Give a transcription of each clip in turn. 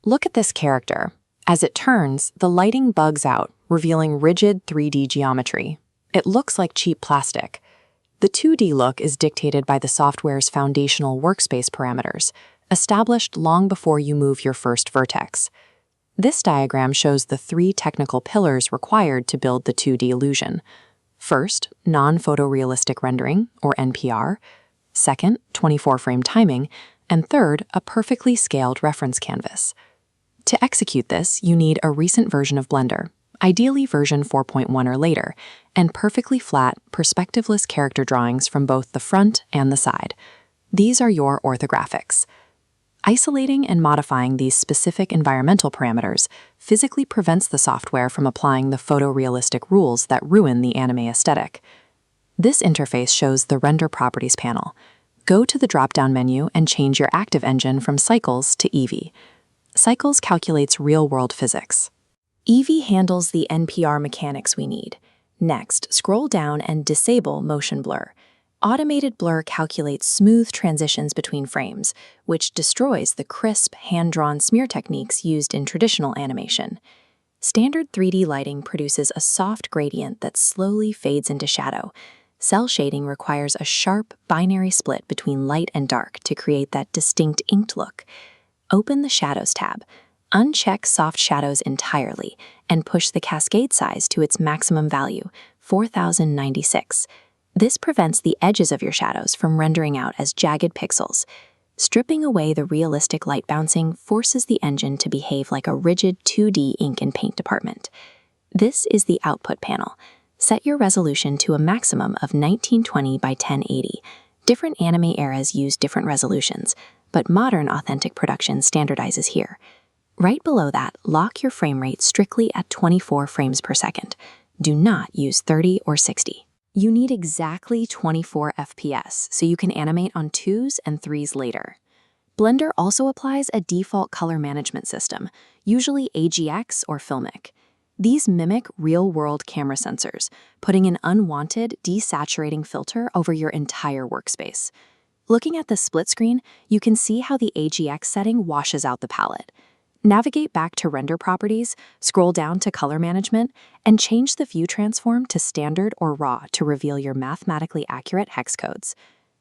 Look at this character. As it turns, the lighting bugs out, revealing rigid 3D geometry. It looks like cheap plastic. The 2D look is dictated by the software's foundational workspace parameters, established long before you move your first vertex. This diagram shows the 3 technical pillars required to build the 2D illusion. First, non-photorealistic rendering, or NPR. Second, 24-frame timing. And third, a perfectly scaled reference canvas. To execute this, you need a recent version of Blender, ideally version 4.1 or later, and perfectly flat, perspectiveless character drawings from both the front and the side. These are your orthographics. Isolating and modifying these specific environmental parameters physically prevents the software from applying the photorealistic rules that ruin the anime aesthetic. This interface shows the Render Properties panel. Go to the drop-down menu and change your active engine from Cycles to Eevee. Cycles calculates real-world physics. Eevee handles the NPR mechanics we need. Next, scroll down and disable motion blur. Automated blur calculates smooth transitions between frames, which destroys the crisp, hand-drawn smear techniques used in traditional animation. Standard 3D lighting produces a soft gradient that slowly fades into shadow. Cell shading requires a sharp, binary split between light and dark to create that distinct inked look. Open the Shadows tab, uncheck soft shadows entirely, and push the cascade size to its maximum value, 4096. This prevents the edges of your shadows from rendering out as jagged pixels. Stripping away the realistic light bouncing forces the engine to behave like a rigid 2D ink and paint department. This is the output panel. Set your resolution to a maximum of 1920 by 1080. Different anime eras use different resolutions, but modern authentic production standardizes here. Right below that, lock your frame rate strictly at 24 frames per second. Do not use 30 or 60. You need exactly 24 FPS so you can animate on 2s and 3s later. Blender also applies a default color management system, usually AGX or Filmic. These mimic real-world camera sensors, putting an unwanted, desaturating filter over your entire workspace. Looking at the split screen, you can see how the AGX setting washes out the palette. Navigate back to Render Properties, scroll down to Color Management, and change the view transform to Standard or Raw to reveal your mathematically accurate hex codes.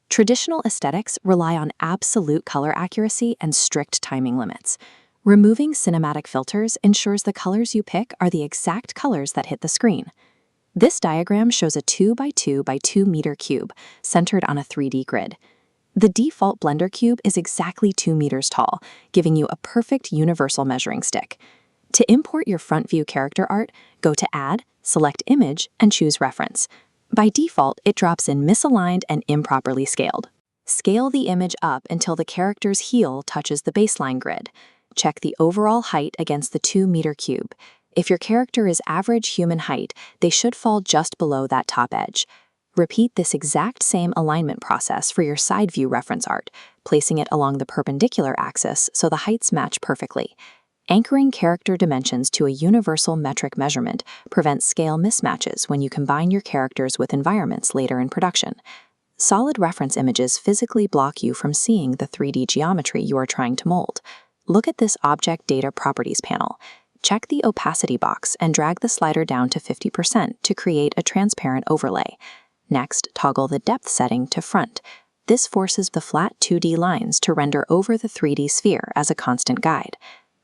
Traditional aesthetics rely on absolute color accuracy and strict timing limits. Removing cinematic filters ensures the colors you pick are the exact colors that hit the screen. This diagram shows a 2 by 2 by 2 meter cube centered on a 3D grid. The default Blender cube is exactly 2 meters tall, giving you a perfect universal measuring stick. To import your front view character art, go to Add, select Image, and choose Reference. By default, it drops in misaligned and improperly scaled. Scale the image up until the character's heel touches the baseline grid. Check the overall height against the 2 meter cube. If your character is average human height, they should fall just below that top edge. Repeat this exact same alignment process for your side view reference art, placing it along the perpendicular axis so the heights match perfectly. Anchoring character dimensions to a universal metric measurement prevents scale mismatches when you combine your characters with environments later in production. Solid reference images physically block you from seeing the 3D geometry you are trying to mold. Look at this Object Data Properties panel. Check the opacity box and drag the slider down to 50% to create a transparent overlay. Next, toggle the depth setting to front. This forces the flat 2D lines to render over the 3D sphere as a constant guide.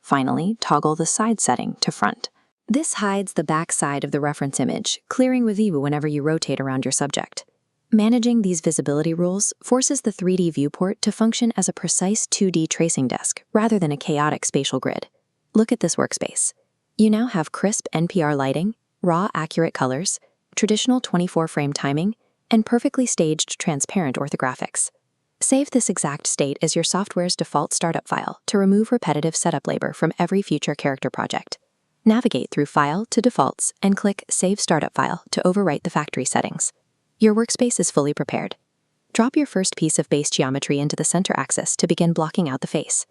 Finally, toggle the side setting to front. This hides the back side of the reference image, clearing with Eevee whenever you rotate around your subject. Managing these visibility rules forces the 3D viewport to function as a precise 2D tracing desk rather than a chaotic spatial grid. Look at this workspace. You now have crisp NPR lighting, raw accurate colors, traditional 24-frame timing, and perfectly staged transparent orthographics. Save this exact state as your software's default startup file to remove repetitive setup labor from every future character project. Navigate through File to Defaults and click Save Startup File to overwrite the factory settings. Your workspace is fully prepared. Drop your first piece of base geometry into the center axis to begin blocking out the face.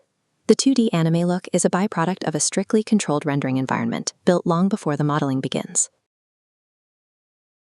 The 2D anime look is a byproduct of a strictly controlled rendering environment built long before the modeling begins.